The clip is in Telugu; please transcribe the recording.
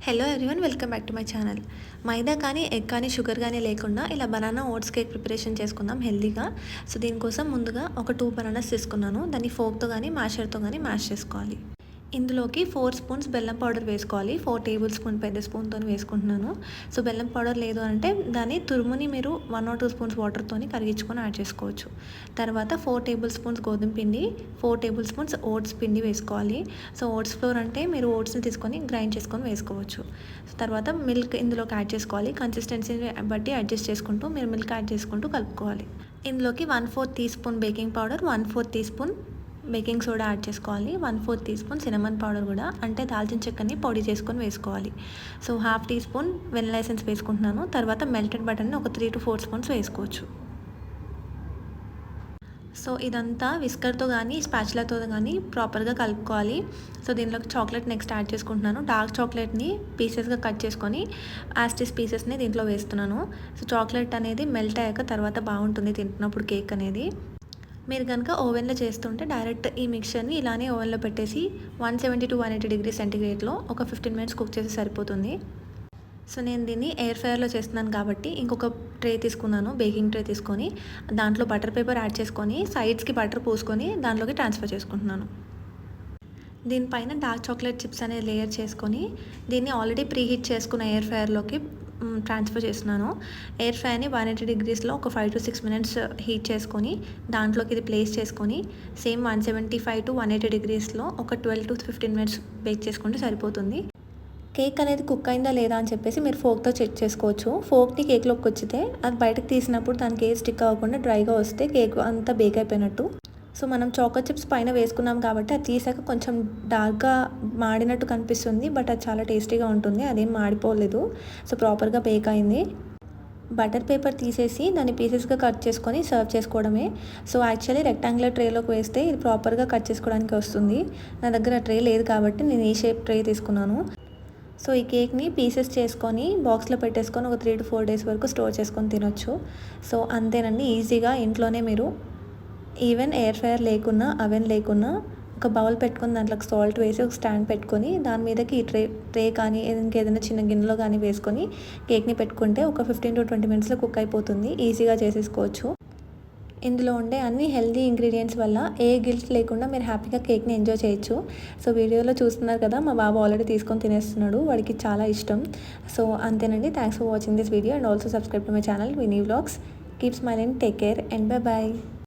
Hello everyone, welcome back to my channel. మైదా కానీ ఎగ్ కానీ షుగర్ కానీ లేకుండా ఇలా బనానా ఓట్స్ కేక్ ప్రిపరేషన్ చేసుకుందాం హెల్తీగా. సో దీనికోసం ముందుగా ఒక 2 బనానాస్ తీసుకున్నాను. దాన్ని ఫోక్తో కానీ మ్యాషర్తో కానీ మ్యాష్ చేసుకోవాలి. ఇందులోకి 4 స్పూన్స్ బెల్లం పౌడర్ వేసుకోవాలి. 4 టేబుల్ స్పూన్ పెద్ద స్పూన్తో వేసుకుంటున్నాను. సో బెల్లం పౌడర్ లేదు అంటే దాని తురుముని మీరు 1 or 2 స్పూన్స్ వాటర్తో కరిగించుకొని యాడ్ చేసుకోవచ్చు. తర్వాత 4 టేబుల్ స్పూన్స్ గోధుమ పిండి, 4 టేబుల్ స్పూన్స్ ఓట్స్ పిండి వేసుకోవాలి. సో ఓట్స్ ఫ్లోర్ అంటే మీరు ఓట్స్ని తీసుకొని గ్రైండ్ చేసుకొని వేసుకోవచ్చు. తర్వాత మిల్క్ ఇందులోకి యాడ్ చేసుకోవాలి. కన్సిస్టెన్సీని బట్టి అడ్జస్ట్ చేసుకుంటూ మీరు మిల్క్ యాడ్ చేసుకుంటూ కలుపుకోవాలి. ఇందులోకి 1/4 teaspoon baking powder, 1/4 teaspoon baking soda add చేసుకోవాలి. 1/4 టీ స్పూన్ సినమన్ పౌడర్ కూడా అంటే దాల్చిన చెక్కని పొడి చేసుకొని వేసుకోవాలి. So 1/2 teaspoon vanilla essence వేసుకుంటున్నాను. తర్వాత మెల్టెడ్ బటర్ని ఒక 3 to 4 స్పూన్స్ వేసుకోవచ్చు. సో ఇదంతా విస్కర్తో కానీ స్పాచులాతో కానీ ప్రాపర్గా కలుపుకోవాలి. సో దీనిలోకి చాక్లెట్ నెక్స్ట్ యాడ్ చేసుకుంటున్నాను. డార్క్ చాక్లెట్ని పీసెస్గా కట్ చేసుకొని యాస్టిస్ పీసెస్ని దీంట్లో వేస్తున్నాను. సో చాక్లెట్ అనేది మెల్ట్ అయ్యాక తర్వాత బాగుంటుంది తింటున్నప్పుడు కేక్ అనేది. మీరు కనుక ఓవెన్లో చేస్తుంటే డైరెక్ట్ ఈ మిక్చర్ని ఇలానే ఓవెన్లో పెట్టేసి 170 to 180 degrees సెంటిగ్రేడ్లో ఒక 15 minutes కుక్ చేసి సరిపోతుంది. సో నేను దీన్ని ఎయిర్ ఫ్రైయర్లో చేస్తున్నాను కాబట్టి ఇంకొక ట్రే తీసుకున్నాను, బేకింగ్ ట్రే తీసుకొని దాంట్లో బటర్ పేపర్ యాడ్ చేసుకొని సైడ్స్కి బటర్ పూసుకొని దాంట్లోకి ట్రాన్స్ఫర్ చేసుకుంటున్నాను. దీనిపైన డార్క్ చాక్లెట్ చిప్స్ అనేది లేయర్ చేసుకొని దీన్ని ఆల్రెడీ ప్రీహీట్ చేసుకున్న ఎయిర్ ఫ్రైయర్లోకి ట్రాన్స్ఫర్ చేస్తున్నాను. ఎయిర్ ఫ్రైని 180 degreesలో ఒక 5 to 6 minutes హీట్ చేసుకొని దాంట్లోకి ఇది ప్లేస్ చేసుకొని సేమ్ 175 to 180 degreesలో ఒక 12 to 15 minutes బేక్ చేసుకుంటే సరిపోతుంది. కేక్ అనేది కుక్ అయిందా లేదా అని చెప్పేసి మీరు ఫోక్తో చెక్ చేసుకోవచ్చు. ఫోక్ని కేక్లోకి వచ్చితే అది బయటకు తీసినప్పుడు దానికి ఏ స్టిక్ అవ్వకుండా డ్రైగా వస్తే కేక్ అంతా బేక్ అయిపోయినట్టు. సో మనం చాకో చిప్స్ పైన వేసుకున్నాం కాబట్టి అది తీసాక కొంచెం డార్క్గా మాడినట్టు కనిపిస్తుంది, బట్ అది చాలా టేస్టీగా ఉంటుంది. అదేం మాడిపోలేదు. సో ప్రాపర్గా బేక్ అయింది. బటర్ పేపర్ తీసేసి దాన్ని పీసెస్గా కట్ చేసుకొని సర్వ్ చేసుకోవడమే. సో యాక్చువల్లీ రెక్టాంగులర్ ట్రేలోకి వేస్తే ఇది ప్రాపర్గా కట్ చేసుకోవడానికి వస్తుంది. నా దగ్గర ట్రే లేదు కాబట్టి నేను ఈ షేప్ ట్రే తీసుకున్నాను. సో ఈ కేక్ని పీసెస్ చేసుకొని బాక్స్లో పెట్టేసుకొని ఒక 3 to 4 days వరకు స్టోర్ చేసుకొని తినొచ్చు. సో అంతేనండి, ఈజీగా ఇంట్లోనే మీరు ఈవెన్ ఎయిర్ ఫ్రైయర్ లేకున్నా అవెన్ లేకున్నా ఒక బౌల్ పెట్టుకొని దాంట్లోకి సాల్ట్ వేసి ఒక స్టాండ్ పెట్టుకొని దాని మీదకి ఈ ట్రే కానీ ఇంకేదైనా చిన్న గిన్నెలో కానీ వేసుకొని కేక్ని పెట్టుకుంటే ఒక 15 to 20 minutesలో కుక్ అయిపోతుంది. ఈజీగా చేసేసుకోవచ్చు. ఇందులో ఉండే అన్ని హెల్దీ ఇంగ్రీడియంట్స్ వల్ల ఏ గిల్ట్ లేకుండా మీరు హ్యాపీగా కేక్ని ఎంజాయ్ చేయొచ్చు. సో వీడియోలో చూస్తున్నారు కదా, మా బాబు ఆల్రెడీ తీసుకొని తినేస్తున్నాడు, వాడికి చాలా ఇష్టం. సో అంతేనండి. Thanks for watching this video and also subscribe to my channel Vini vlogs. Keep smiling, take care and bye bye.